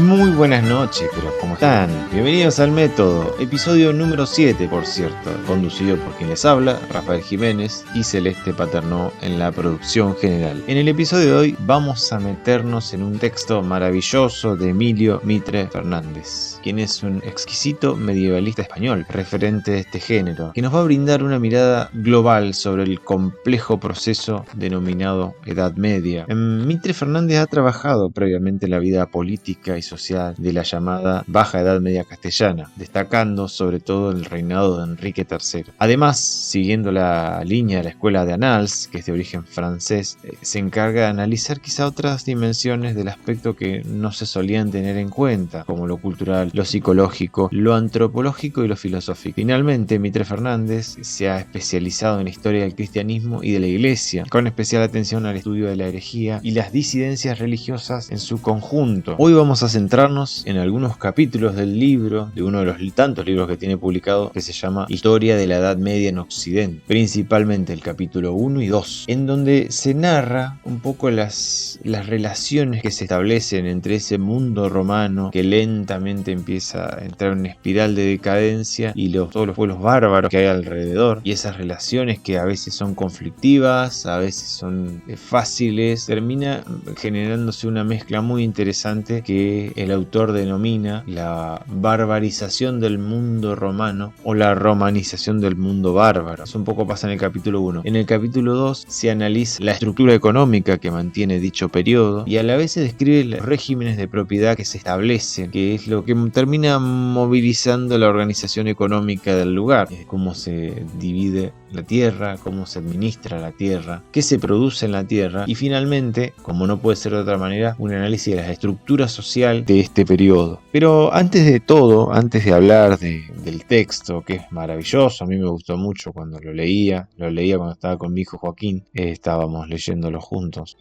Muy buenas noches, pero ¿cómo están? Bienvenidos al Método, episodio número 7, por cierto, conducido por quien les habla, Rafael Jiménez y Celeste Paternó en la producción general. En el episodio de hoy vamos a meternos en un texto maravilloso de Emilio Mitre Fernández, quien es un exquisito medievalista español, referente de este género, que nos va a brindar una mirada global sobre el complejo proceso denominado Edad Media. Mitre Fernández ha trabajado previamente en la vida política y social de la llamada Baja Edad Media castellana, destacando sobre todo el reinado de Enrique III. Además, siguiendo la línea de la escuela de Annales, que es de origen francés, se encarga de analizar quizá otras dimensiones del aspecto que no se solían tener en cuenta, como lo cultural, lo psicológico, lo antropológico y lo filosófico. Finalmente, Mitre Fernández se ha especializado en la historia del cristianismo y de la iglesia, con especial atención al estudio de la herejía y las disidencias religiosas en su conjunto. Hoy vamos a centrarnos en algunos capítulos del libro, de uno de los tantos libros que tiene publicado, que se llama Historia de la Edad Media en Occidente, principalmente el capítulo 1 y 2, en donde se narra un poco las relaciones que se establecen entre ese mundo romano que lentamente empieza a entrar en una espiral de decadencia y todos los pueblos bárbaros que hay alrededor, y esas relaciones que a veces son conflictivas, a veces son fáciles, termina generándose una mezcla muy interesante que el autor denomina la barbarización del mundo romano o la romanización del mundo bárbaro. Eso un poco pasa en el capítulo 1. En el capítulo 2 se analiza la estructura económica que mantiene dicho periodo y a la vez se describe los regímenes de propiedad que se establecen, que es lo que termina movilizando la organización económica del lugar, cómo se divide la tierra, cómo se administra la tierra, qué se produce en la tierra y finalmente, como no puede ser de otra manera, un análisis de la estructura social de este periodo. Pero antes de todo, antes de hablar del texto, que es maravilloso, a mí me gustó mucho cuando lo leía cuando estaba con mi hijo Joaquín, estábamos leyéndolo juntos.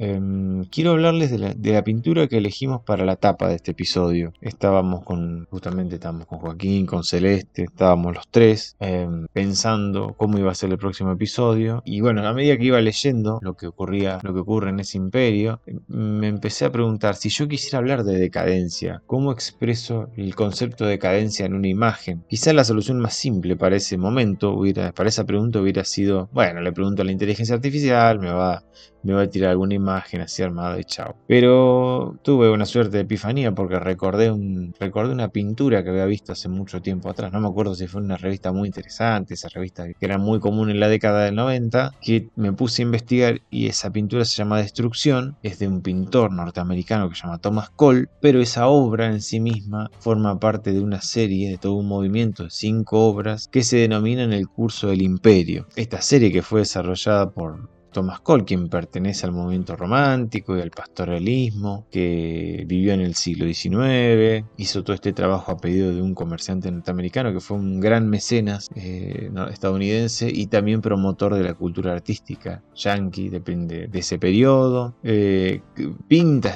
Quiero hablarles de la pintura que elegimos para la tapa de este episodio. Estábamos con Joaquín, con Celeste, estábamos los tres pensando cómo iba a ser el próximo episodio, y bueno, a medida que iba leyendo lo que ocurre en ese imperio, me empecé a preguntar: si yo quisiera hablar de decadencia, ¿cómo expreso el concepto de decadencia en una imagen? Quizá la solución más simple para ese momento, para esa pregunta hubiera sido: bueno, le pregunto a la inteligencia artificial, me va a tirar alguna imagen así armada y chao. Pero tuve una suerte de epifanía porque recordé una pintura que había visto hace mucho tiempo atrás. No me acuerdo si fue una revista muy interesante, esa revista que era muy común en la década del 90, que me puse a investigar, y esa pintura se llama Destrucción, es de un pintor norteamericano que se llama Thomas Cole, pero esa obra en sí misma forma parte de una serie, de todo un movimiento de 5 obras que se denominan el Curso del Imperio. Esta serie, que fue desarrollada por Thomas Cole, quien pertenece al movimiento romántico y al pastoralismo, que vivió en el siglo XIX, hizo todo este trabajo a pedido de un comerciante norteamericano que fue un gran mecenas estadounidense y también promotor de la cultura artística yankee de ese periodo. Pinta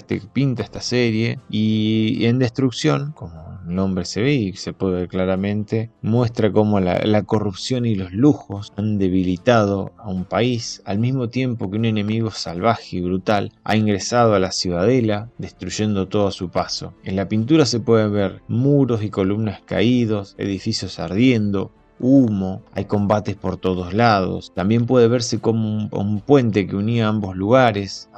esta serie, y en Destrucción, como el nombre se ve y se puede ver claramente, muestra cómo la corrupción y los lujos han debilitado a un país, al mismo tiempo que un enemigo salvaje y brutal ha ingresado a la ciudadela, destruyendo todo a su paso. En la pintura se pueden ver muros y columnas caídos, edificios ardiendo, humo, hay combates por todos lados. También puede verse como un puente que unía ambos lugares,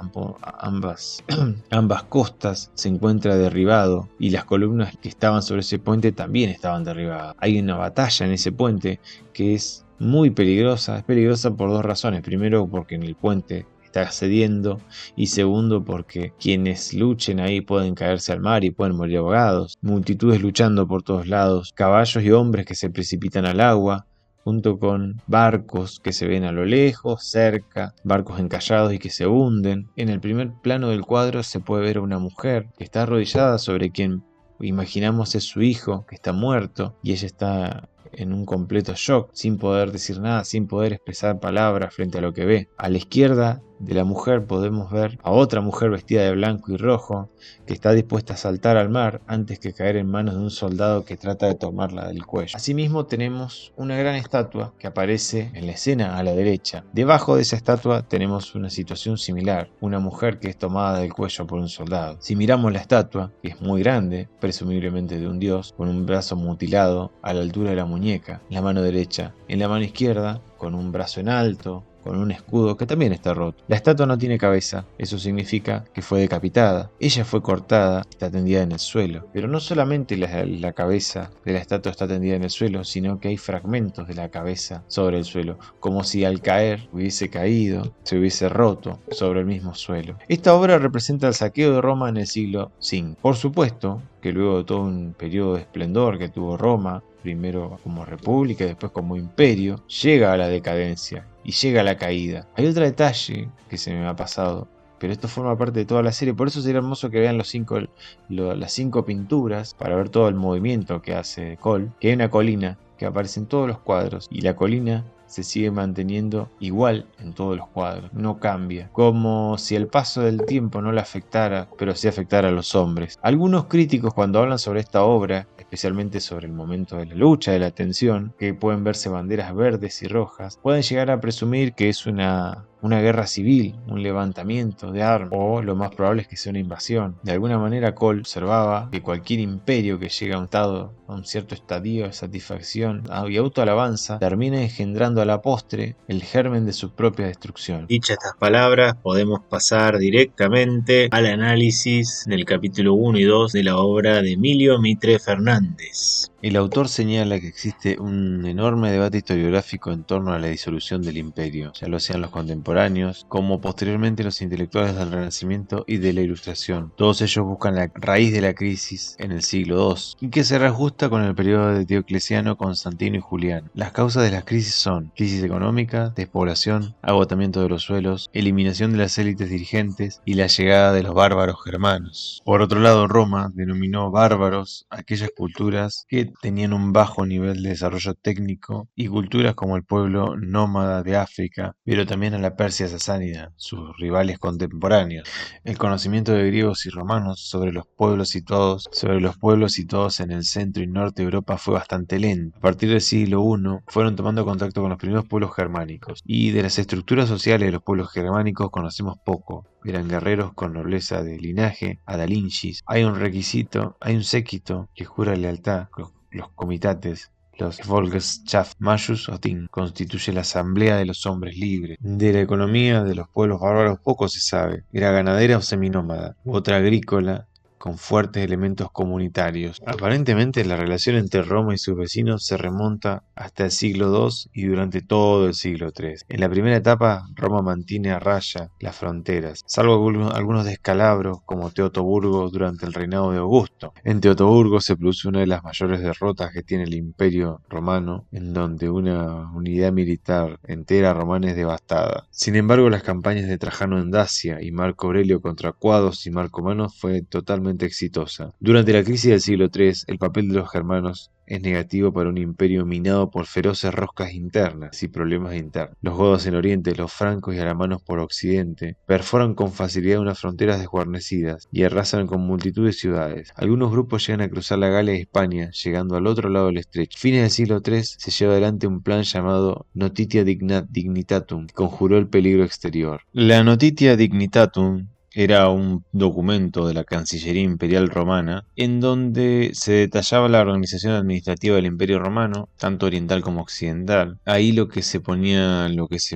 ambas costas, se encuentra derribado, y las columnas que estaban sobre ese puente también estaban derribadas. Hay una batalla en ese puente que es muy peligrosa. Es peligrosa por 2 razones. Primero, porque en el puente está cediendo, y segundo, porque quienes luchen ahí pueden caerse al mar y pueden morir ahogados. Multitudes luchando por todos lados, caballos y hombres que se precipitan al agua, junto con barcos que se ven a lo lejos, cerca, barcos encallados y que se hunden. En el primer plano del cuadro se puede ver a una mujer que está arrodillada sobre quien imaginamos es su hijo, que está muerto, y ella está en un completo shock, sin poder decir nada, sin poder expresar palabras frente a lo que ve. A la izquierda de la mujer podemos ver a otra mujer vestida de blanco y rojo que está dispuesta a saltar al mar antes que caer en manos de un soldado que trata de tomarla del cuello. Asimismo tenemos una gran estatua que aparece en la escena a la derecha. Debajo de esa estatua tenemos una situación similar, una mujer que es tomada del cuello por un soldado. Si miramos la estatua, que es muy grande, presumiblemente de un dios, con un brazo mutilado a la altura de la muñeca, en la mano derecha, en la mano izquierda, con un brazo en alto, con un escudo que también está roto. La estatua no tiene cabeza, eso significa que fue decapitada. Ella fue cortada, está tendida en el suelo. Pero no solamente la cabeza de la estatua está tendida en el suelo, sino que hay fragmentos de la cabeza sobre el suelo, como si al caer hubiese caído, se hubiese roto sobre el mismo suelo. Esta obra representa el saqueo de Roma en el siglo V. Por supuesto que luego de todo un periodo de esplendor que tuvo Roma, primero como república y después como imperio, llega a la decadencia y llega a la caída. Hay otro detalle que se me ha pasado, pero esto forma parte de toda la serie, por eso sería hermoso que vean las 5 pinturas para ver todo el movimiento que hace Cole, que hay una colina que aparece en todos los cuadros y la colina se sigue manteniendo igual en todos los cuadros, no cambia, como si el paso del tiempo no la afectara, pero sí afectara a los hombres. Algunos críticos, cuando hablan sobre esta obra, especialmente sobre el momento de la lucha, de la tensión, que pueden verse banderas verdes y rojas, pueden llegar a presumir que es una guerra civil, un levantamiento de armas, o lo más probable es que sea una invasión. De alguna manera Cole observaba que cualquier imperio que llega a un cierto estadio de satisfacción y autoalabanza termina engendrando a la postre el germen de su propia destrucción. Dichas estas palabras, podemos pasar directamente al análisis del capítulo 1 y 2 de la obra de Emilio Mitre Fernández. El autor señala que existe un enorme debate historiográfico en torno a la disolución del imperio, ya lo sean los contemporáneos, como posteriormente los intelectuales del Renacimiento y de la Ilustración. Todos ellos buscan la raíz de la crisis en el siglo II, y que se reajusta con el periodo de Diocleciano, Constantino y Julián. Las causas de las crisis son crisis económica, despoblación, agotamiento de los suelos, eliminación de las élites dirigentes y la llegada de los bárbaros germanos. Por otro lado, Roma denominó bárbaros aquellas culturas que tenían un bajo nivel de desarrollo técnico y culturas como el pueblo nómada de África, pero también a la Persia sasánida, sus rivales contemporáneos. El conocimiento de griegos y romanos sobre los pueblos situados en el centro y norte de Europa fue bastante lento. A partir del siglo I fueron tomando contacto con los primeros pueblos germánicos, y de las estructuras sociales de los pueblos germánicos conocemos poco. Eran guerreros con nobleza de linaje, adalingis. Hay un séquito que jura lealtad, los comitates. Los Volkschaft Majus o Ting constituye la asamblea de los hombres libres. De la economía de los pueblos bárbaros poco se sabe. Era ganadera o seminómada, u otra agrícola, con fuertes elementos comunitarios. Aparentemente la relación entre Roma y sus vecinos se remonta hasta el siglo II y durante todo el siglo III. En la primera etapa, Roma mantiene a raya las fronteras, salvo algunos descalabros como Teutoburgo durante el reinado de Augusto. En Teutoburgo se produce una de las mayores derrotas que tiene el Imperio Romano, en donde una unidad militar entera romana es devastada. Sin embargo, las campañas de Trajano en Dacia y Marco Aurelio contra Cuados y Marcomanos fue totalmente exitosa. Durante la crisis del siglo III, el papel de los germanos es negativo para un imperio minado por feroces roscas internas y problemas internos. Los godos en Oriente, los francos y alamanos por Occidente perforan con facilidad unas fronteras desguarnecidas y arrasan con multitud de ciudades. Algunos grupos llegan a cruzar la Galia y España, llegando al otro lado del estrecho. A fines del siglo III se lleva adelante un plan llamado Notitia Dignitatum, que conjuró el peligro exterior. La Notitia Dignitatum era un documento de la Cancillería Imperial Romana en donde se detallaba la organización administrativa del Imperio Romano, tanto oriental como occidental. Ahí lo que se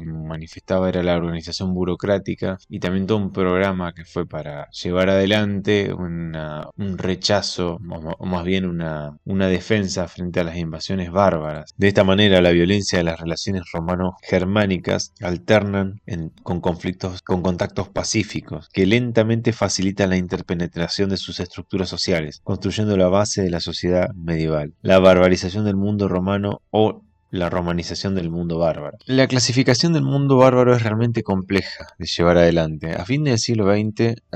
manifestaba era la organización burocrática y también todo un programa que fue para llevar adelante un rechazo, o más bien una defensa frente a las invasiones bárbaras. De esta manera, la violencia de las relaciones romano-germánicas alternan con contactos pacíficos, que lentamente facilitan la interpenetración de sus estructuras sociales, construyendo la base de la sociedad medieval, la barbarización del mundo romano o la romanización del mundo bárbaro. La clasificación del mundo bárbaro es realmente compleja de llevar adelante. A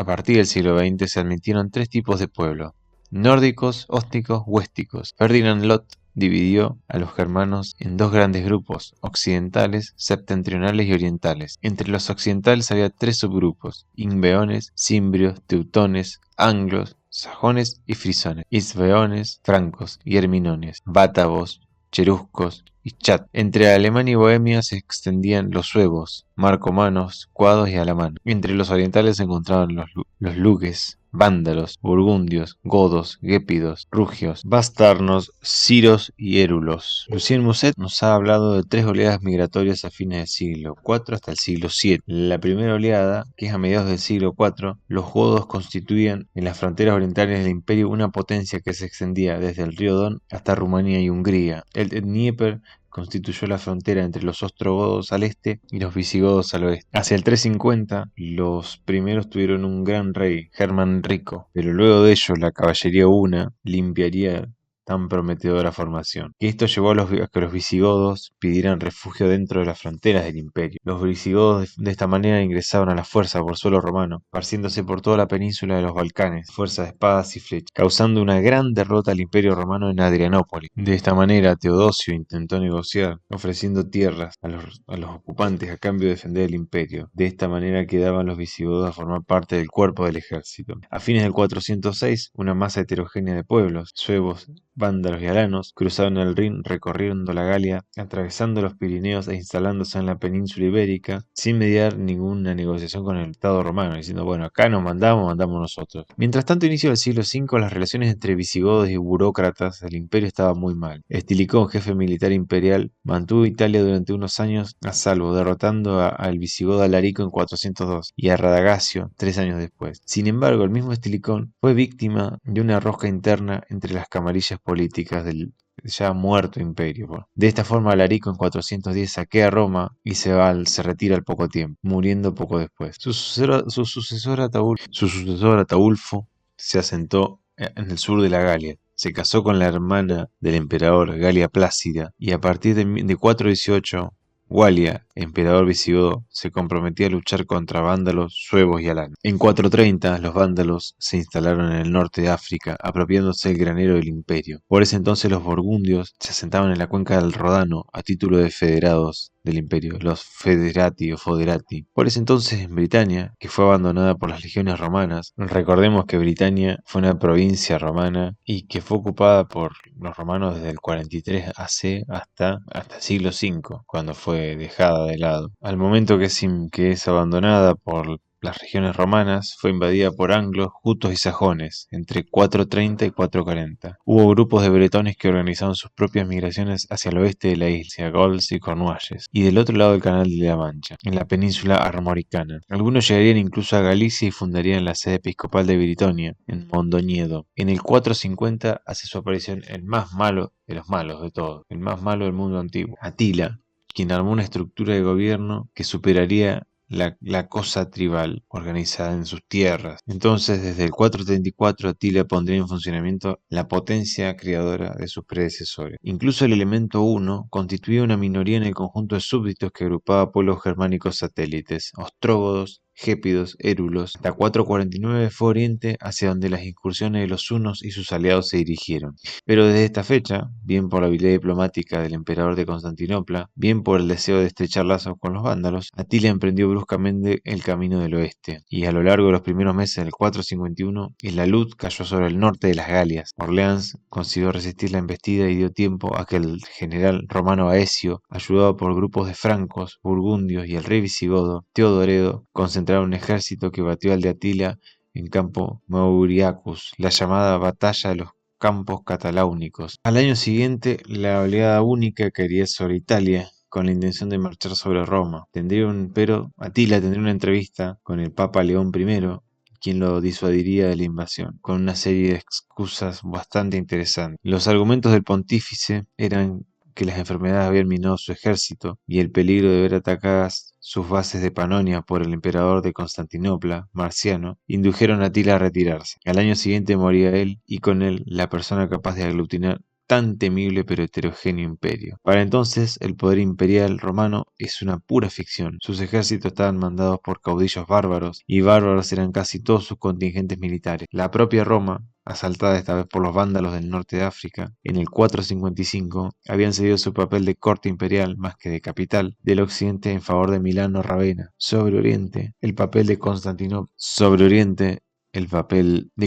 partir del siglo XX se admitieron 3 tipos de pueblos: nórdicos, ósticos, huésticos. Ferdinand Lott dividió a los germanos en dos grandes grupos, occidentales, septentrionales y orientales. Entre los occidentales había tres subgrupos: ingbeones, cimbrios, teutones, anglos, sajones y frisones, isbeones, francos y herminones, bátavos, cheruscos y chat. Entre Alemania y Bohemia se extendían los suevos, marcomanos, cuados y alamanos. Entre los orientales se encontraban los lugues, vándalos, burgundios, godos, gépidos, rugios, bastarnos, ciros y érulos. Lucien Musset nos ha hablado de tres oleadas migratorias a fines del siglo IV hasta el siglo VII. La primera oleada, que es a mediados del siglo IV, los godos constituían en las fronteras orientales del imperio una potencia que se extendía desde el río Don hasta Rumanía y Hungría. El Dnieper constituyó la frontera entre los ostrogodos al este y los visigodos al oeste. Hacia el 350, los primeros tuvieron un gran rey, Germán Rico, pero luego de ello la caballería huna limpiaría tan prometedora formación. Y esto llevó a que los visigodos pidieran refugio dentro de las fronteras del imperio. Los visigodos de esta manera ingresaron a la fuerza por suelo romano, esparciéndose por toda la península de los Balcanes, fuerza de espadas y flechas, causando una gran derrota al imperio romano en Adrianópolis. De esta manera, Teodosio intentó negociar, ofreciendo tierras a los ocupantes a cambio de defender el imperio. De esta manera quedaban los visigodos a formar parte del cuerpo del ejército. A fines del 406, una masa heterogénea de pueblos, suevos, vándalos y alanos, cruzaron el Rin recorriendo la Galia, atravesando los Pirineos e instalándose en la península ibérica, sin mediar ninguna negociación con el Estado romano, diciendo, bueno, acá nos mandamos nosotros. Mientras tanto, inicio del siglo V, las relaciones entre visigodos y burócratas del imperio estaban muy mal. Estilicón, jefe militar imperial, mantuvo Italia durante unos años a salvo, derrotando al visigodo Alarico en 402 y a Radagastio 3 años después. Sin embargo, el mismo Estilicón fue víctima de una rosca interna entre las camarillas políticas del ya muerto imperio. De esta forma, Alarico en 410 saquea Roma y se retira al poco tiempo, muriendo poco después. Su sucesor Ataulfo se asentó en el sur de la Galia. Se casó con la hermana del emperador, Galia Plácida, y a partir de 418, Walia, emperador visigodo, se comprometía a luchar contra vándalos, suevos y alanos. En 430, los vándalos se instalaron en el norte de África, apropiándose el granero del imperio. Por ese entonces los burgundios se asentaban en la cuenca del Rodano a título de federados del imperio, los federati o foderati. Por ese entonces en Britania, que fue abandonada por las legiones romanas, recordemos que Britania fue una provincia romana y que fue ocupada por los romanos desde el 43 AC hasta el siglo V, cuando fue dejada de lado. Al momento que es abandonada por las regiones romanas, fue invadida por anglos, jutos y sajones entre 430 y 440. Hubo grupos de bretones que organizaron sus propias migraciones hacia el oeste de la isla, hacia Gols y Cornualles, y del otro lado del canal de la Mancha, en la península armoricana. Algunos llegarían incluso a Galicia y fundarían la sede episcopal de Britonia, en Mondoñedo. En el 450 hace su aparición el más malo de los malos de todos, el más malo del mundo antiguo, Atila, quien armó una estructura de gobierno que superaría la cosa tribal organizada en sus tierras. Entonces, desde el 434, Atila pondría en funcionamiento la potencia creadora de sus predecesores. Incluso el elemento 1 constituía una minoría en el conjunto de súbditos que agrupaba pueblos germánicos satélites, ostrógodos, gépidos, érulos. Hasta 449 fue Oriente, hacia donde las incursiones de los hunos y sus aliados se dirigieron. Pero desde esta fecha, bien por la habilidad diplomática del emperador de Constantinopla, bien por el deseo de estrechar lazos con los vándalos, Atila emprendió bruscamente el camino del oeste, y a lo largo de los primeros meses del 451, la luz cayó sobre el norte de las Galias. Orleans consiguió resistir la embestida y dio tiempo a que el general romano Aecio, ayudado por grupos de francos, burgundios y el rey visigodo Teodoredo, concentraron un ejército que batió al de Atila en Campo Mauriacus, la llamada Batalla de los Campos Cataláunicos. Al año siguiente, la oleada única caería sobre Italia, con la intención de marchar sobre Roma. Pero Atila tendría una entrevista con el Papa León I, quien lo disuadiría de la invasión, con una serie de excusas bastante interesantes. Los argumentos del pontífice eran que las enfermedades habían minado su ejército y el peligro de ver atacadas sus bases de Panonia por el emperador de Constantinopla, Marciano, indujeron a Atila a retirarse. Al año siguiente moría él y con él la persona capaz de aglutinar tan temible pero heterogéneo imperio. Para entonces, el poder imperial romano es una pura ficción. Sus ejércitos estaban mandados por caudillos bárbaros, y bárbaros eran casi todos sus contingentes militares. La propia Roma asaltada esta vez por los vándalos del norte de África, en el 455, habían cedido su papel de corte imperial, más que de capital, del occidente en favor de Milán o Ravenna. Sobre Oriente, el papel de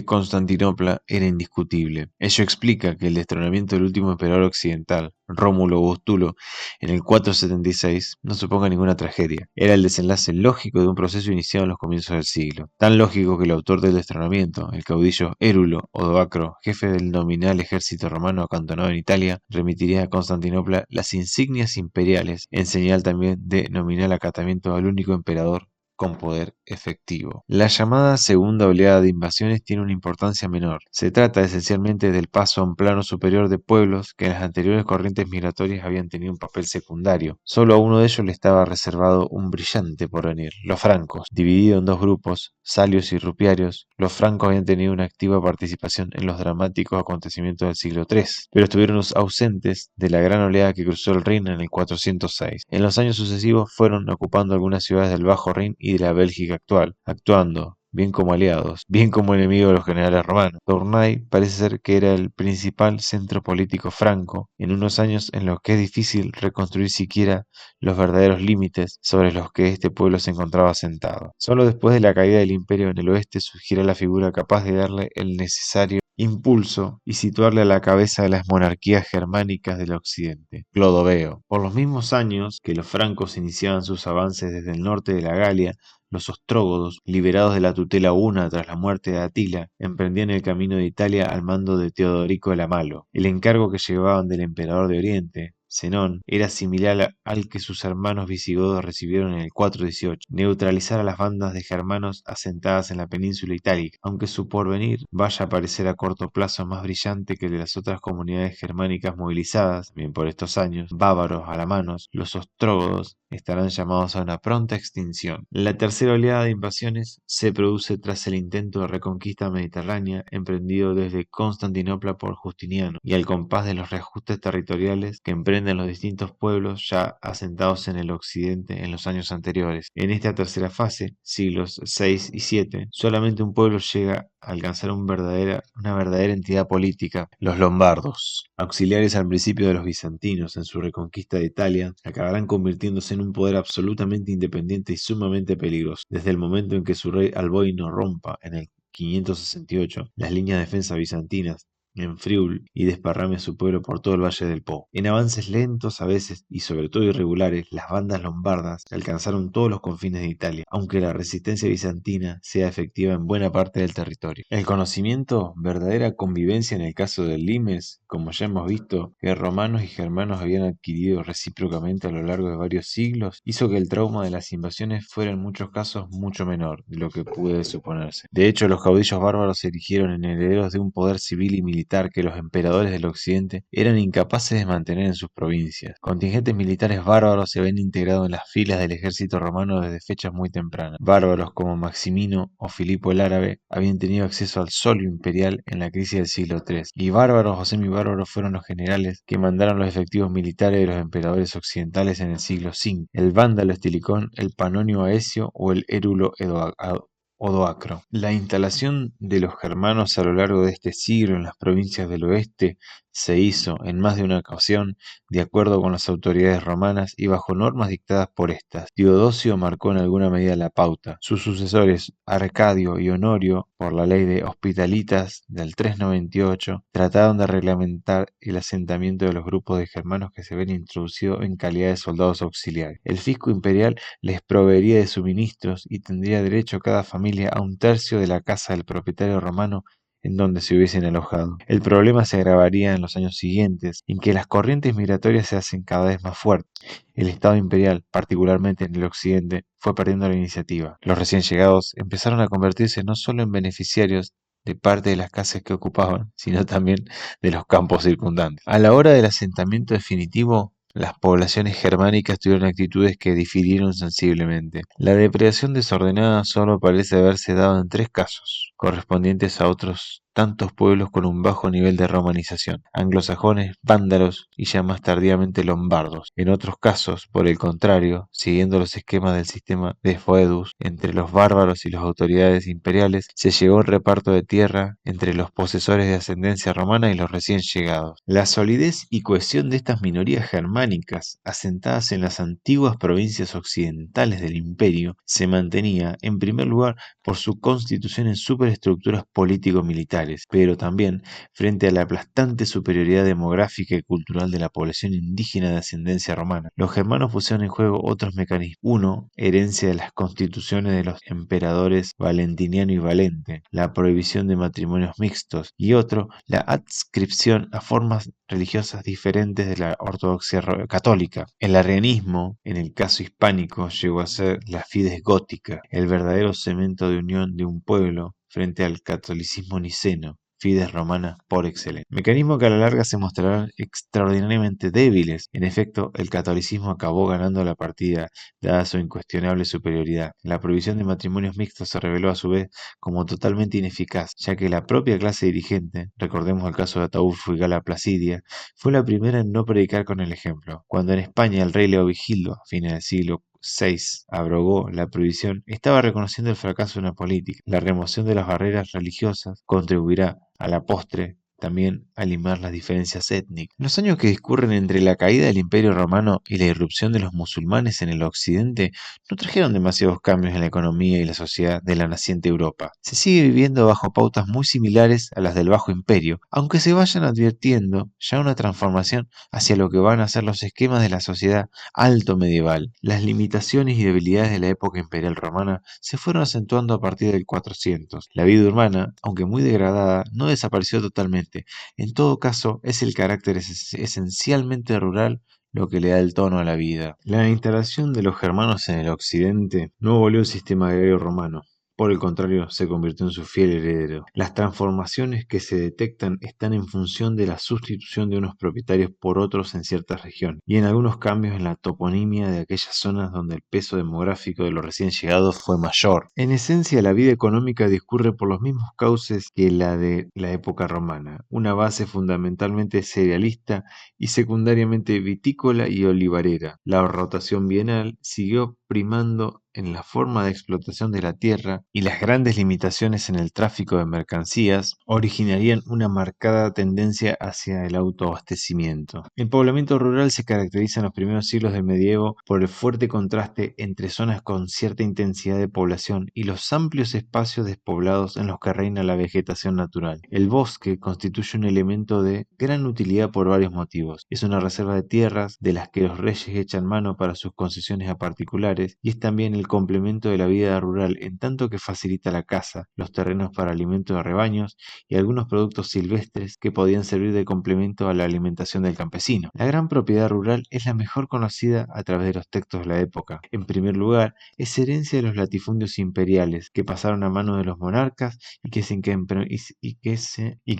Constantinopla era indiscutible. Ello explica que el destronamiento del último emperador occidental, Rómulo Augustulo, en el 476, no suponga ninguna tragedia. Era el desenlace lógico de un proceso iniciado en los comienzos del siglo. Tan lógico que el autor del destronamiento, el caudillo Érulo Odoacro, jefe del nominal ejército romano acantonado en Italia, remitiría a Constantinopla las insignias imperiales, en señal también de nominal acatamiento al único emperador con poder efectivo. La llamada segunda oleada de invasiones tiene una importancia menor. Se trata esencialmente del paso a un plano superior de pueblos que en las anteriores corrientes migratorias habían tenido un papel secundario. Solo a uno de ellos le estaba reservado un brillante porvenir, los francos. Dividido en dos grupos, salios y rupiarios, los francos habían tenido una activa participación en los dramáticos acontecimientos del siglo III, pero estuvieron ausentes de la gran oleada que cruzó el Rin en el 406. En los años sucesivos fueron ocupando algunas ciudades del Bajo Rin y de la Bélgica actual, actuando bien como aliados, bien como enemigos de los generales romanos. Tournai parece ser que era el principal centro político franco en unos años en los que es difícil reconstruir siquiera los verdaderos límites sobre los que este pueblo se encontraba asentado. Solo después de la caída del imperio en el oeste surgirá la figura capaz de darle el necesario impulso y situarle a la cabeza de las monarquías germánicas del occidente, Clodoveo. Por los mismos años que los francos iniciaban sus avances desde el norte de la Galia, los ostrógodos, liberados de la tutela huna tras la muerte de Atila, emprendían el camino de Italia al mando de Teodorico el Amalo. El encargo que llevaban del emperador de Oriente, Zenón, era similar al que sus hermanos visigodos recibieron en el 418, neutralizar a las bandas de germanos asentadas en la península itálica, aunque su porvenir vaya a parecer a corto plazo más brillante que el de las otras comunidades germánicas movilizadas, bien por estos años, bávaros alamanos, los ostrógodos estarán llamados a una pronta extinción. La tercera oleada de invasiones se produce tras el intento de reconquista mediterránea emprendido desde Constantinopla por Justiniano y al compás de los reajustes territoriales que emprenden los distintos pueblos ya asentados en el occidente en los años anteriores. En esta tercera fase, siglos VI y VII, solamente un pueblo llega a alcanzar una verdadera entidad política, los lombardos. Auxiliares al principio de los bizantinos en su reconquista de Italia, acabarán convirtiéndose en un poder absolutamente independiente y sumamente peligroso, desde el momento en que su rey Alboino rompa en el 568 las líneas de defensa bizantinas en Friul y desparrame a su pueblo por todo el valle del Po. En avances lentos a veces y sobre todo irregulares, las bandas lombardas alcanzaron todos los confines de Italia, aunque la resistencia bizantina sea efectiva en buena parte del territorio. El conocimiento, verdadera convivencia en el caso del limes, como ya hemos visto, que romanos y germanos habían adquirido recíprocamente a lo largo de varios siglos, hizo que el trauma de las invasiones fuera en muchos casos mucho menor de lo que puede suponerse. De hecho, los caudillos bárbaros se erigieron en herederos de un poder civil y militar que los emperadores del occidente eran incapaces de mantener en sus provincias. Contingentes militares bárbaros se habían integrado en las filas del ejército romano desde fechas muy tempranas. Bárbaros como Maximino o Filipo el Árabe habían tenido acceso al solio imperial en la crisis del siglo III, y bárbaros o semibárbaros fueron los generales que mandaron los efectivos militares de los emperadores occidentales en el siglo V, el vándalo Estilicón, el Panonio Aecio o el Érulo Odoacro. La instalación de los germanos a lo largo de este siglo en las provincias del oeste se hizo, en más de una ocasión, de acuerdo con las autoridades romanas y bajo normas dictadas por estas. Teodosio marcó en alguna medida la pauta. Sus sucesores, Arcadio y Honorio, por la ley de Hospitalitas del 398, trataron de reglamentar el asentamiento de los grupos de germanos que se habían introducido en calidad de soldados auxiliares. El fisco imperial les proveería de suministros y tendría derecho cada familia a un tercio de la casa del propietario romano en donde se hubiesen alojado. El problema se agravaría en los años siguientes, en que las corrientes migratorias se hacen cada vez más fuertes. El Estado imperial, particularmente en el occidente, fue perdiendo la iniciativa. Los recién llegados empezaron a convertirse no solo en beneficiarios de parte de las casas que ocupaban, sino también de los campos circundantes. A la hora del asentamiento definitivo, las poblaciones germánicas tuvieron actitudes que difirieron sensiblemente. La depredación desordenada solo parece haberse dado en 3 casos, correspondientes a otros tantos pueblos con un bajo nivel de romanización, anglosajones, vándalos y ya más tardíamente lombardos. En otros casos, por el contrario, siguiendo los esquemas del sistema de Foedus, entre los bárbaros y las autoridades imperiales, se llegó a un reparto de tierra entre los posesores de ascendencia romana y los recién llegados. La solidez y cohesión de estas minorías germánicas, asentadas en las antiguas provincias occidentales del imperio, se mantenía, en primer lugar, por su constitución en superestructuras político-militares, pero también frente a la aplastante superioridad demográfica y cultural de la población indígena de ascendencia romana. Los germanos pusieron en juego otros mecanismos. Uno, herencia de las constituciones de los emperadores Valentiniano y Valente, la prohibición de matrimonios mixtos, y otro, la adscripción a formas religiosas diferentes de la ortodoxia católica. El arrianismo, en el caso hispánico, llegó a ser la fides gótica, el verdadero cemento de unión de un pueblo frente al catolicismo niceno, fides romana por excelencia. Mecanismos que a la larga se mostrarán extraordinariamente débiles. En efecto, el catolicismo acabó ganando la partida, dada su incuestionable superioridad. La prohibición de matrimonios mixtos se reveló a su vez como totalmente ineficaz, ya que la propia clase dirigente, recordemos el caso de Ataulfo y Gala Placidia, fue la primera en no predicar con el ejemplo. Cuando en España el rey Leovigildo, a fines del siglo VI, abrogó la prohibición, estaba reconociendo el fracaso de una política. La remoción de las barreras religiosas contribuirá, a la postre, también a limar las diferencias étnicas. Los años que discurren entre la caída del Imperio Romano y la irrupción de los musulmanes en el occidente no trajeron demasiados cambios en la economía y la sociedad de la naciente Europa. Se sigue viviendo bajo pautas muy similares a las del Bajo Imperio, aunque se vayan advirtiendo ya una transformación hacia lo que van a ser los esquemas de la sociedad alto medieval. Las limitaciones y debilidades de la época imperial romana se fueron acentuando a partir del 400. La vida urbana, aunque muy degradada, no desapareció totalmente. En todo caso, es el carácter esencialmente rural lo que le da el tono a la vida. La instalación de los germanos en el occidente no abolió el sistema agrario romano. Por el contrario, se convirtió en su fiel heredero. Las transformaciones que se detectan están en función de la sustitución de unos propietarios por otros en ciertas regiones, y en algunos cambios en la toponimia de aquellas zonas donde el peso demográfico de los recién llegados fue mayor. En esencia, la vida económica discurre por los mismos cauces que la de la época romana, una base fundamentalmente cerealista y secundariamente vitícola y olivarera. La rotación bienal siguió primando en la forma de explotación de la tierra, y las grandes limitaciones en el tráfico de mercancías originarían una marcada tendencia hacia el autoabastecimiento. El poblamiento rural se caracteriza en los primeros siglos del medievo por el fuerte contraste entre zonas con cierta intensidad de población y los amplios espacios despoblados en los que reina la vegetación natural. El bosque constituye un elemento de gran utilidad por varios motivos. Es una reserva de tierras de las que los reyes echan mano para sus concesiones a particulares, y es también el complemento de la vida rural en tanto que facilita la caza, los terrenos para alimento de rebaños y algunos productos silvestres que podían servir de complemento a la alimentación del campesino. La gran propiedad rural es la mejor conocida a través de los textos de la época. En primer lugar, es herencia de los latifundios imperiales que pasaron a manos de los monarcas y que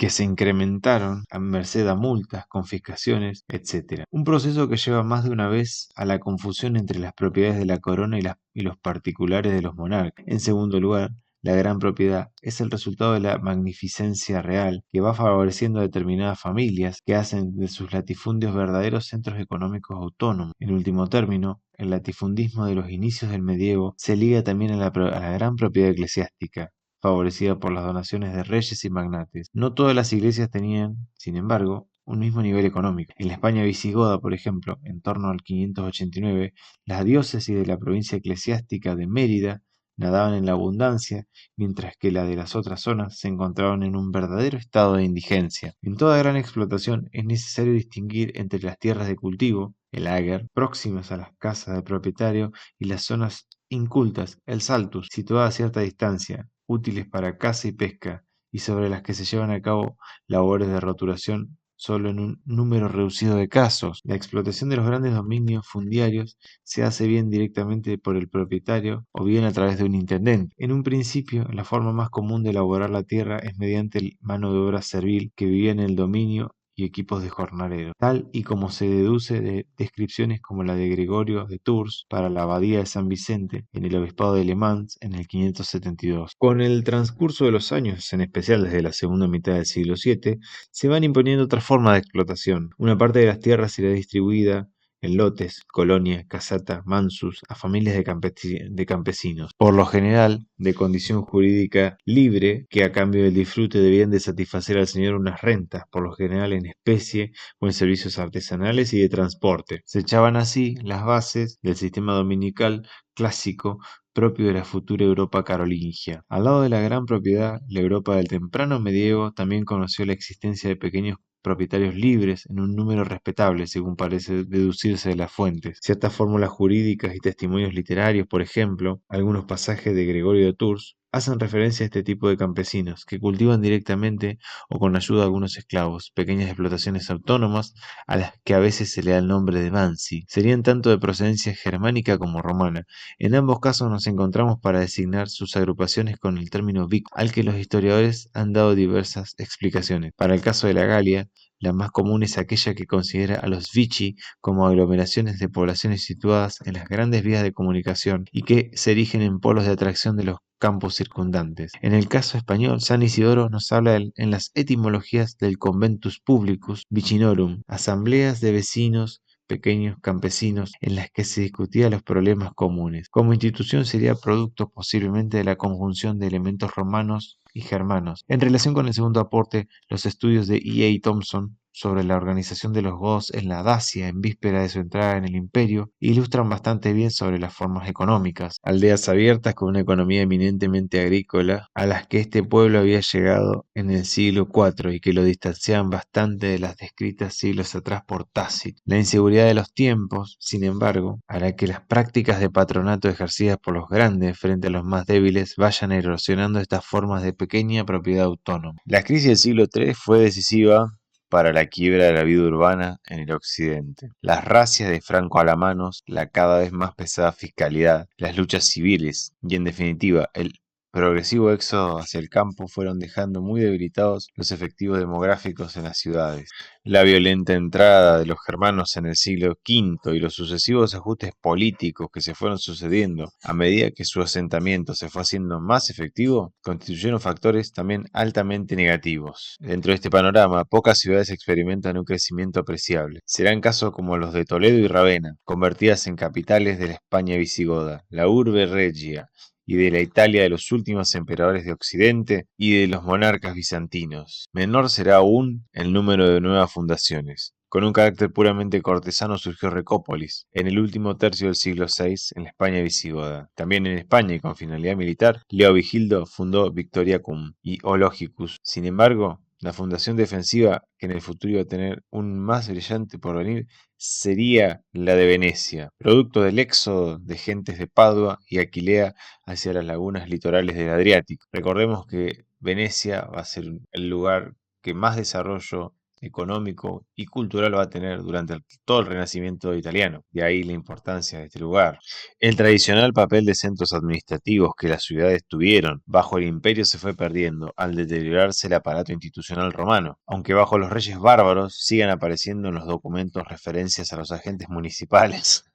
se incrementaron a merced a multas, confiscaciones, etc. Un proceso que lleva más de una vez a la confusión entre las propiedades de la corona y los particulares de los monarcas. En segundo lugar, la gran propiedad es el resultado de la magnificencia real que va favoreciendo a determinadas familias que hacen de sus latifundios verdaderos centros económicos autónomos. En último término, el latifundismo de los inicios del medievo se liga también a la gran propiedad eclesiástica, favorecida por las donaciones de reyes y magnates. No todas las iglesias tenían, sin embargo, un mismo nivel económico. En la España visigoda, por ejemplo, en torno al 589, las diócesis de la provincia eclesiástica de Mérida nadaban en la abundancia, mientras que la de las otras zonas se encontraban en un verdadero estado de indigencia. En toda gran explotación es necesario distinguir entre las tierras de cultivo, el ager, próximas a las casas del propietario, y las zonas incultas, el saltus, situadas a cierta distancia, útiles para caza y pesca, y sobre las que se llevan a cabo labores de roturación solo en un número reducido de casos. La explotación de los grandes dominios fundiarios se hace bien directamente por el propietario o bien a través de un intendente. En un principio, la forma más común de elaborar la tierra es mediante mano de obra servil que vivía en el dominio y equipos de jornaleros, tal y como se deduce de descripciones como la de Gregorio de Tours para la abadía de San Vicente en el obispado de Le Mans en el 572. Con el transcurso de los años, en especial desde la segunda mitad del siglo VII, se van imponiendo otras formas de explotación. Una parte de las tierras será distribuida en lotes, colonia, casata, mansus, a familias de campesinos, por lo general de condición jurídica libre, que a cambio del disfrute debían de satisfacer al señor unas rentas, por lo general en especie o en servicios artesanales y de transporte. Se echaban así las bases del sistema dominical clásico propio de la futura Europa carolingia. Al lado de la gran propiedad, la Europa del temprano medievo también conoció la existencia de pequeños propietarios libres en un número respetable, según parece deducirse de las fuentes. Ciertas fórmulas jurídicas y testimonios literarios, por ejemplo, algunos pasajes de Gregorio de Tours, hacen referencia a este tipo de campesinos, que cultivan directamente o con ayuda de algunos esclavos, pequeñas explotaciones autónomas a las que a veces se le da el nombre de mansi. Serían tanto de procedencia germánica como romana. En ambos casos nos encontramos para designar sus agrupaciones con el término vic, al que los historiadores han dado diversas explicaciones. Para el caso de la Galia, la más común es aquella que considera a los vici como aglomeraciones de poblaciones situadas en las grandes vías de comunicación y que se erigen en polos de atracción de los campos circundantes. En el caso español, San Isidoro nos habla en las etimologías del conventus publicus vicinorum, asambleas de vecinos pequeños campesinos en las que se discutían los problemas comunes. Como institución sería producto posiblemente de la conjunción de elementos romanos y germanos. En relación con el segundo aporte, los estudios de E. A. Thompson sobre la organización de los godos en la Dacia en víspera de su entrada en el imperio ilustran bastante bien sobre las formas económicas, aldeas abiertas con una economía eminentemente agrícola a las que este pueblo había llegado en el siglo IV y que lo distanciaban bastante de las descritas siglos atrás por Tácito. La inseguridad de los tiempos, sin embargo, hará que las prácticas de patronato ejercidas por los grandes frente a los más débiles vayan erosionando estas formas de pequeña propiedad autónoma. La crisis del siglo III fue decisiva para la quiebra de la vida urbana en el occidente. Las razias de Franco Alamanos, la cada vez más pesada fiscalidad, las luchas civiles y, en definitiva, el progresivo éxodo hacia el campo fueron dejando muy debilitados los efectivos demográficos en las ciudades. La violenta entrada de los germanos en el siglo V y los sucesivos ajustes políticos que se fueron sucediendo a medida que su asentamiento se fue haciendo más efectivo, constituyeron factores también altamente negativos. Dentro de este panorama, pocas ciudades experimentan un crecimiento apreciable. Serán casos como los de Toledo y Ravenna, convertidas en capitales de la España visigoda, la urbe regia, y de la Italia de los últimos emperadores de Occidente y de los monarcas bizantinos. Menor será aún el número de nuevas fundaciones. Con un carácter puramente cortesano surgió Recópolis, en el último tercio del siglo VI en la España visigoda. También en España y con finalidad militar, Leo Vigildo fundó Victoriacum y Ologicus. Sin embargo, la fundación defensiva, que en el futuro iba a tener un más brillante porvenir, sería la de Venecia, producto del éxodo de gentes de Padua y Aquilea hacia las lagunas litorales del Adriático. Recordemos que Venecia va a ser el lugar que más desarrollo económico y cultural va a tener durante todo el Renacimiento italiano, de ahí la importancia de este lugar. El tradicional papel de centros administrativos que las ciudades tuvieron bajo el imperio se fue perdiendo al deteriorarse el aparato institucional romano, aunque bajo los reyes bárbaros sigan apareciendo en los documentos referencias a los agentes municipales.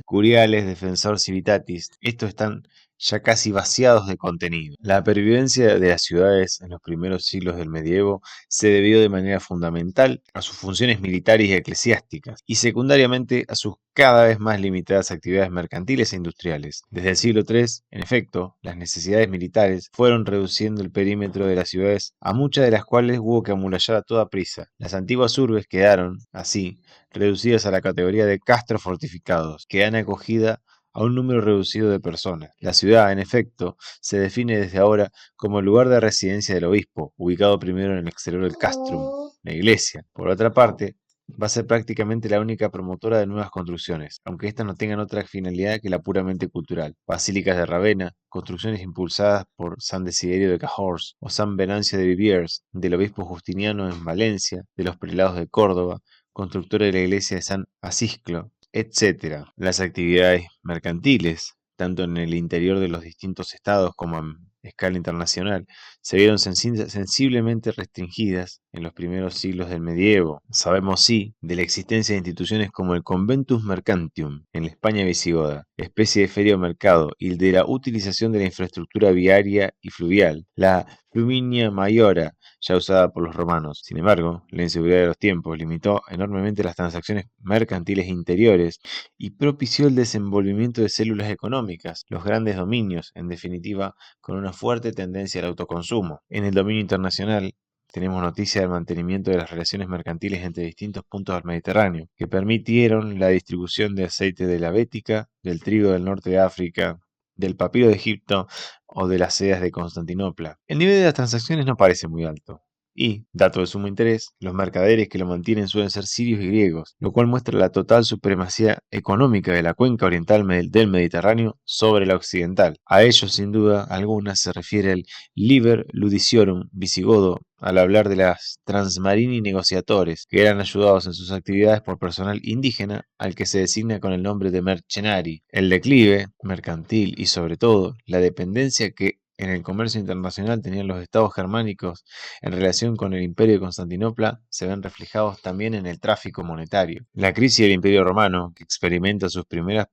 Curiales, Defensor Civitatis, estos están ya casi vaciados de contenido. La pervivencia de las ciudades en los primeros siglos del medievo se debió de manera fundamental a sus funciones militares y eclesiásticas, y secundariamente a sus cada vez más limitadas actividades mercantiles e industriales. Desde el siglo III, en efecto, las necesidades militares fueron reduciendo el perímetro de las ciudades, a muchas de las cuales hubo que amurallar a toda prisa. Las antiguas urbes quedaron, así, reducidas a la categoría de castros fortificados, que dan acogida a un número reducido de personas. La ciudad, en efecto, se define desde ahora como el lugar de residencia del obispo, ubicado primero en el exterior del castrum, la iglesia. Por otra parte, va a ser prácticamente la única promotora de nuevas construcciones, aunque éstas no tengan otra finalidad que la puramente cultural. Basílicas de Ravenna, construcciones impulsadas por San Desiderio de Cahors o San Venancio de Viviers, del obispo Justiniano en Valencia, de los prelados de Córdoba, constructora de la iglesia de San Acisclo, etc. Las actividades mercantiles, tanto en el interior de los distintos estados como en escala internacional, se vieron sensiblemente restringidas en los primeros siglos del medievo. Sabemos sí de la existencia de instituciones como el Conventus Mercantium en la España visigoda, especie de feria o mercado, y de la utilización de la infraestructura viaria y fluvial, la Fluminia Maiora, ya usada por los romanos. Sin embargo, la inseguridad de los tiempos limitó enormemente las transacciones mercantiles interiores y propició el desenvolvimiento de células económicas, los grandes dominios, en definitiva, con una fuerte tendencia al autoconsumo. En el dominio internacional, tenemos noticia del mantenimiento de las relaciones mercantiles entre distintos puntos del Mediterráneo, que permitieron la distribución de aceite de la Bética, del trigo del norte de África, del papiro de Egipto o de las sedas de Constantinopla. El nivel de las transacciones no parece muy alto. Y, dato de sumo interés, los mercaderes que lo mantienen suelen ser sirios y griegos, lo cual muestra la total supremacía económica de la cuenca oriental del Mediterráneo sobre la occidental. A ello, sin duda alguna, se refiere el Liber Ludiciorum visigodo al hablar de las transmarini negociatores, que eran ayudados en sus actividades por personal indígena al que se designa con el nombre de mercenari. El declive mercantil y, sobre todo, la dependencia que en el comercio internacional tenían los estados germánicos en relación con el Imperio de Constantinopla se ven reflejados también en el tráfico monetario. La crisis del Imperio Romano, que experimenta sus primeras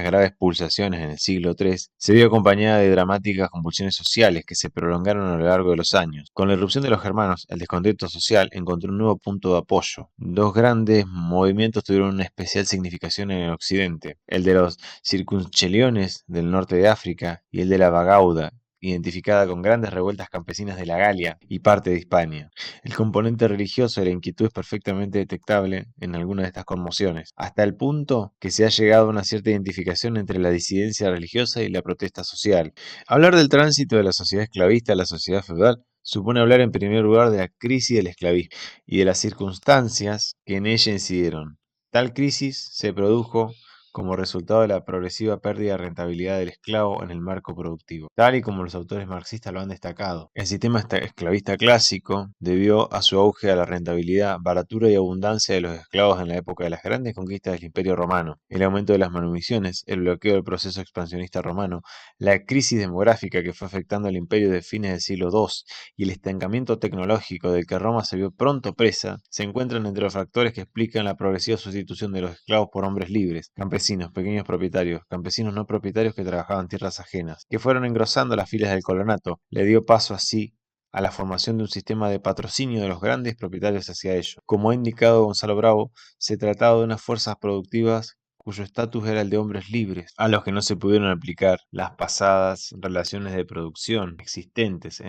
graves pulsaciones en el siglo III, se vio acompañada de dramáticas convulsiones sociales que se prolongaron a lo largo de los años. Con la irrupción de los germanos, el descontento social encontró un nuevo punto de apoyo. Dos grandes movimientos tuvieron una especial significación en el occidente: el de los circunceliones del norte de África y el de la Bagauda, identificada con grandes revueltas campesinas de la Galia y parte de Hispania. El componente religioso de la inquietud es perfectamente detectable en algunas de estas conmociones, hasta el punto que se ha llegado a una cierta identificación entre la disidencia religiosa y la protesta social. Hablar del tránsito de la sociedad esclavista a la sociedad feudal supone hablar en primer lugar de la crisis del esclavismo y de las circunstancias que en ella incidieron. Tal crisis se produjo como resultado de la progresiva pérdida de rentabilidad del esclavo en el marco productivo, tal y como los autores marxistas lo han destacado. El sistema esclavista clásico debió a su auge a la rentabilidad, baratura y abundancia de los esclavos en la época de las grandes conquistas del Imperio Romano, el aumento de las manumisiones, el bloqueo del proceso expansionista romano, la crisis demográfica que fue afectando al imperio de fines del siglo II y el estancamiento tecnológico del que Roma se vio pronto presa, se encuentran entre los factores que explican la progresiva sustitución de los esclavos por hombres libres, campesinos, pequeños propietarios, campesinos no propietarios que trabajaban tierras ajenas, que fueron engrosando las filas del colonato. Le dio paso así a la formación de un sistema de patrocinio de los grandes propietarios hacia ellos. Como ha indicado Gonzalo Bravo, se trataba de unas fuerzas productivas cuyo estatus era el de hombres libres, a los que no se pudieron aplicar las pasadas relaciones de producción existentes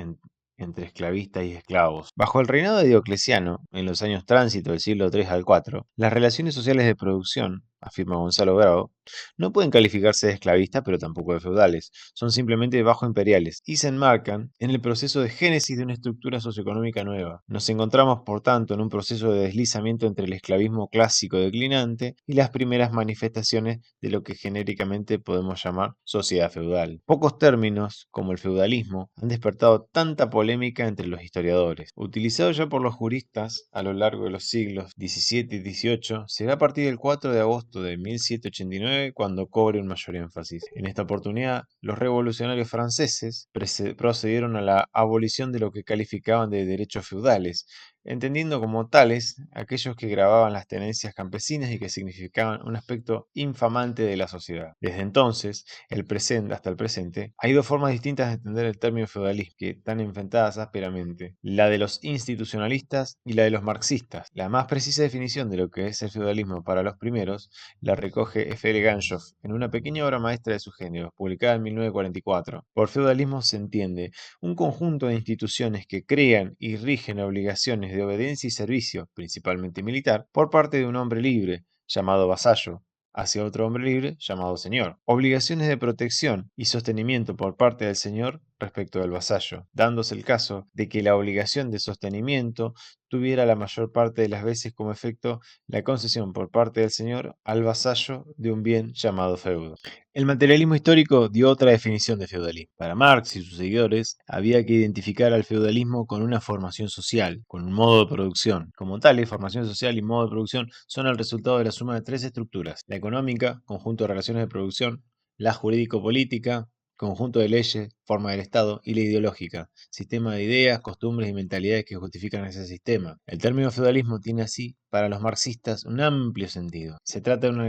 entre esclavistas y esclavos. Bajo el reinado de Diocleciano, en los años tránsito del siglo III al IV, las relaciones sociales de producción, afirma Gonzalo Bravo, no pueden calificarse de esclavistas, pero tampoco de feudales, son simplemente bajo imperiales y se enmarcan en el proceso de génesis de una estructura socioeconómica nueva. Nos encontramos, por tanto, en un proceso de deslizamiento entre el esclavismo clásico declinante y las primeras manifestaciones de lo que genéricamente podemos llamar sociedad feudal. Pocos términos, como el feudalismo, han despertado tanta polémica entre los historiadores. Utilizado ya por los juristas a lo largo de los siglos XVII y XVIII, será a partir del 4 de agosto de 1789 cuando cobre un mayor énfasis. En esta oportunidad, los revolucionarios franceses procedieron a la abolición de lo que calificaban de derechos feudales, entendiendo como tales aquellos que gravaban las tenencias campesinas y que significaban un aspecto infamante de la sociedad. Desde entonces, hasta el presente, hay dos formas distintas de entender el término feudalismo que están enfrentadas ásperamente: la de los institucionalistas y la de los marxistas. La más precisa definición de lo que es el feudalismo para los primeros la recoge F. L. Ganshof en una pequeña obra maestra de su género, publicada en 1944. Por feudalismo se entiende un conjunto de instituciones que crean y rigen obligaciones de obediencia y servicio, principalmente militar, por parte de un hombre libre, llamado vasallo, hacia otro hombre libre, llamado señor. Obligaciones de protección y sostenimiento por parte del señor respecto del vasallo, dándose el caso de que la obligación de sostenimiento tuviera la mayor parte de las veces como efecto la concesión por parte del señor al vasallo de un bien llamado feudo. El materialismo histórico dio otra definición de feudalismo. Para Marx y sus seguidores, había que identificar al feudalismo con una formación social, con un modo de producción. Como tales, formación social y modo de producción son el resultado de la suma de tres estructuras: la económica, conjunto de relaciones de producción; la jurídico-política, conjunto de leyes, forma del Estado, y la ideológica, sistema de ideas, costumbres y mentalidades que justifican ese sistema. El término feudalismo tiene así, para los marxistas, un amplio sentido. Se trata de una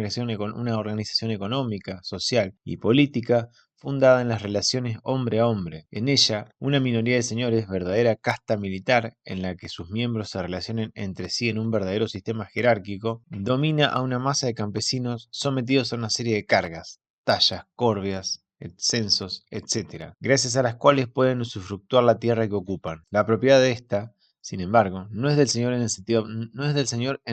organización económica, social y política fundada en las relaciones hombre a hombre. En ella, una minoría de señores, verdadera casta militar, en la que sus miembros se relacionan entre sí en un verdadero sistema jerárquico, domina a una masa de campesinos sometidos a una serie de cargas, tallas, corvias, censos, etc., gracias a las cuales pueden usufructuar la tierra que ocupan. La propiedad de esta, sin embargo, no es del señor en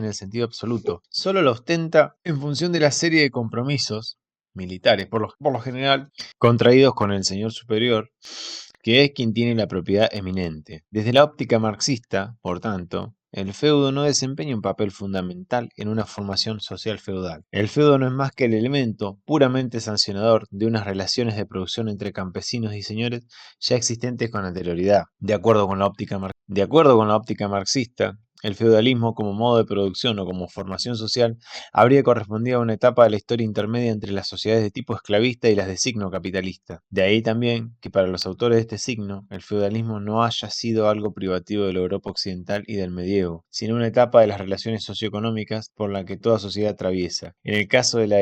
el sentido absoluto, solo la ostenta en función de la serie de compromisos militares, por lo general contraídos con el señor superior, que es quien tiene la propiedad eminente. Desde la óptica marxista, por tanto, el feudo no desempeña un papel fundamental en una formación social feudal. El feudo no es más que el elemento puramente sancionador de unas relaciones de producción entre campesinos y señores ya existentes con anterioridad. De acuerdo con la óptica marxista, el feudalismo como modo de producción o como formación social habría correspondido a una etapa de la historia intermedia entre las sociedades de tipo esclavista y las de signo capitalista. De ahí también que para los autores de este signo, el feudalismo no haya sido algo privativo de la Europa occidental y del medievo, sino una etapa de las relaciones socioeconómicas por la que toda sociedad atraviesa. En el caso de la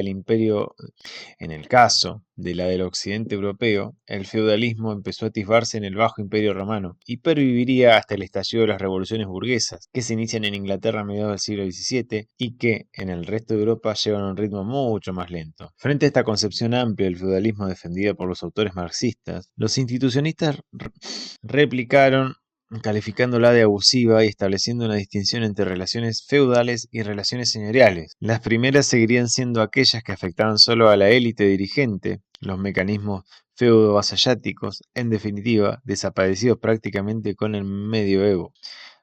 del occidente europeo, el feudalismo empezó a atisbarse en el Bajo Imperio Romano y perviviría hasta el estallido de las revoluciones burguesas, que se inician en Inglaterra a mediados del siglo XVII y que en el resto de Europa llevan un ritmo mucho más lento. Frente a esta concepción amplia del feudalismo defendida por los autores marxistas, los institucionistas replicaron calificándola de abusiva y estableciendo una distinción entre relaciones feudales y relaciones señoriales. Las primeras seguirían siendo aquellas que afectaban solo a la élite dirigente, los mecanismos feudo-vasalláticos, en definitiva, desaparecidos prácticamente con el medioevo.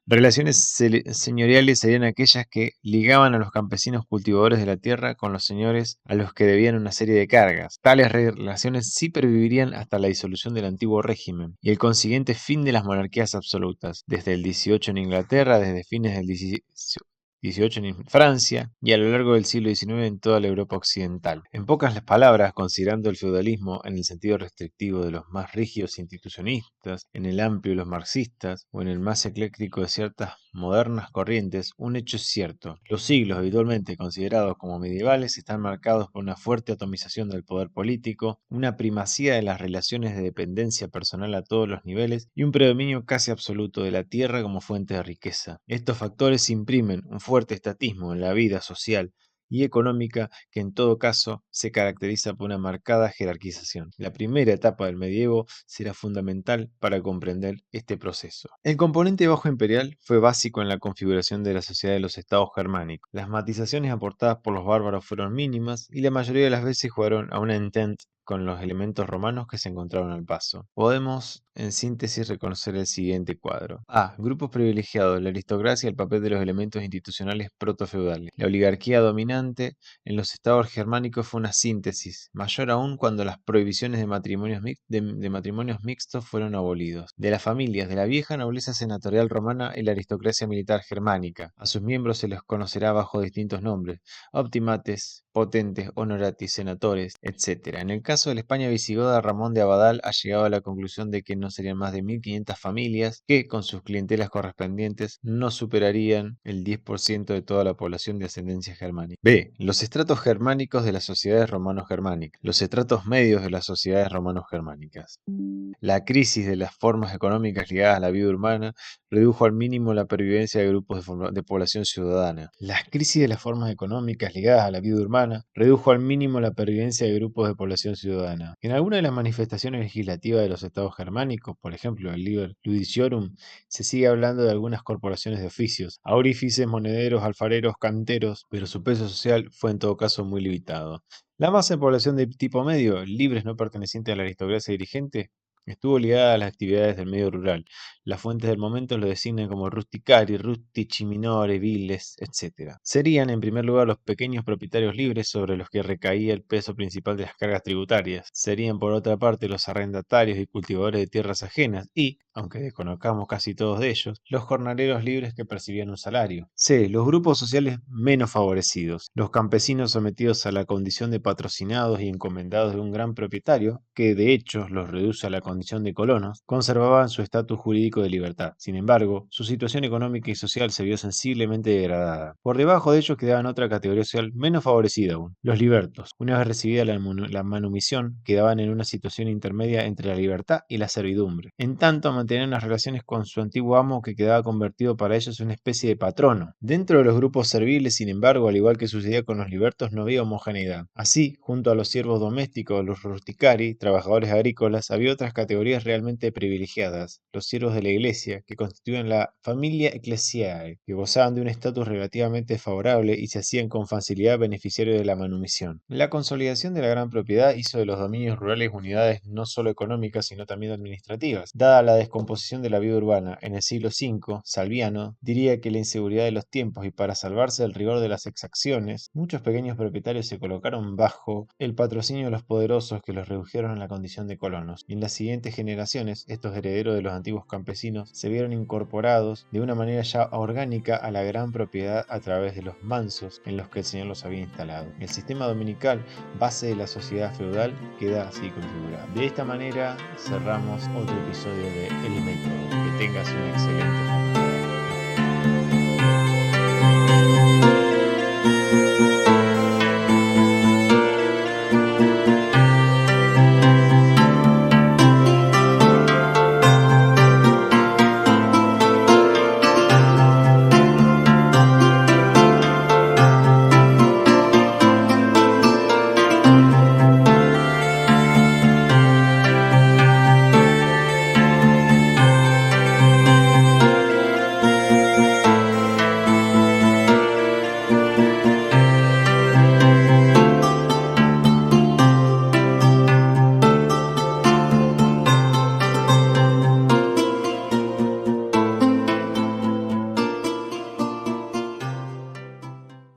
Relaciones señoriales serían aquellas que ligaban a los campesinos cultivadores de la tierra con los señores a los que debían una serie de cargas. Tales relaciones sí pervivirían hasta la disolución del antiguo régimen y el consiguiente fin de las monarquías absolutas, desde el 18 en Inglaterra, desde fines del 18 en Francia y a lo largo del siglo XIX en toda la Europa occidental. En pocas palabras, considerando el feudalismo en el sentido restrictivo de los más rígidos institucionistas, en el amplio de los marxistas o en el más ecléctico de ciertas modernas corrientes, un hecho es cierto. Los siglos habitualmente considerados como medievales están marcados por una fuerte atomización del poder político, una primacía de las relaciones de dependencia personal a todos los niveles y un predominio casi absoluto de la tierra como fuente de riqueza. Estos factores imprimen un fuerte estatismo en la vida social y económica que en todo caso se caracteriza por una marcada jerarquización. La primera etapa del medievo será fundamental para comprender este proceso. El componente bajo imperial fue básico en la configuración de la sociedad de los estados germánicos. Las matizaciones aportadas por los bárbaros fueron mínimas y la mayoría de las veces jugaron a una entente con los elementos romanos que se encontraron al paso. Podemos, en síntesis, reconocer el siguiente cuadro. A. Grupos privilegiados, la aristocracia, el papel de los elementos institucionales protofeudales. La oligarquía dominante en los estados germánicos fue una síntesis, mayor aún cuando las prohibiciones de matrimonios mixtos fueron abolidos. De las familias de la vieja nobleza senatorial romana y la aristocracia militar germánica. A sus miembros se los conocerá bajo distintos nombres: optimates, potentes, honoratis, senatores, etc. En el caso de la España visigoda, Ramón de Abadal ha llegado a la conclusión de que no serían más de 1500 familias que, con sus clientelas correspondientes, no superarían el 10% de toda la población de ascendencia germánica. B. Los estratos germánicos de las sociedades romano-germánicas. Los estratos medios de las sociedades romano-germánicas. La crisis de las formas económicas ligadas a la vida urbana redujo al mínimo la pervivencia de grupos de población ciudadana. La crisis de las formas económicas ligadas a la vida urbana redujo al mínimo la pervivencia de grupos de población ciudadana. En algunas de las manifestaciones legislativas de los estados germánicos, por ejemplo el Liber Ludiciorum, se sigue hablando de algunas corporaciones de oficios, aurífices, monederos, alfareros, canteros, pero su peso social fue en todo caso muy limitado. La masa de población de tipo medio, libres no pertenecientes a la aristocracia dirigente, Estuvo ligada a las actividades del medio rural. Las fuentes del momento lo designan como rusticari, rustici minore, viles, etc. Serían, en primer lugar, los pequeños propietarios libres sobre los que recaía el peso principal de las cargas tributarias. Serían, por otra parte, los arrendatarios y cultivadores de tierras ajenas y, aunque desconozcamos casi todos de ellos, los jornaleros libres que percibían un salario. C. Los grupos sociales menos favorecidos. Los campesinos sometidos a la condición de patrocinados y encomendados de un gran propietario, que de hecho los reduce a la condición de colonos, conservaban su estatus jurídico de libertad. Sin embargo, su situación económica y social se vio sensiblemente degradada. Por debajo de ellos quedaban otra categoría social menos favorecida aún, los libertos. Una vez recibida la manumisión, quedaban en una situación intermedia entre la libertad y la servidumbre. En tanto, mantenían unas relaciones con su antiguo amo que quedaba convertido para ellos en una especie de patrono. Dentro de los grupos serviles, sin embargo, al igual que sucedía con los libertos, no había homogeneidad. Así, junto a los siervos domésticos, los rusticari, trabajadores agrícolas, había otras categorías realmente privilegiadas, los siervos de la iglesia, que constituían la familia ecclesiae, que gozaban de un estatus relativamente favorable y se hacían con facilidad beneficiarios de la manumisión. La consolidación de la gran propiedad hizo de los dominios rurales unidades no solo económicas, sino también administrativas. Dada la descomposición de la vida urbana en el siglo V, Salviano diría que la inseguridad de los tiempos y para salvarse del rigor de las exacciones, muchos pequeños propietarios se colocaron bajo el patrocinio de los poderosos que los redujeron a la condición de colonos. Y en las siguientes generaciones, estos herederos de los antiguos campesinos se vieron incorporados de una manera ya orgánica a la gran propiedad a través de los mansos en los que el Señor los había instalado. El sistema dominical, base de la sociedad feudal, queda así configurado. De esta manera cerramos otro episodio de El Método. Que tengas un excelente día.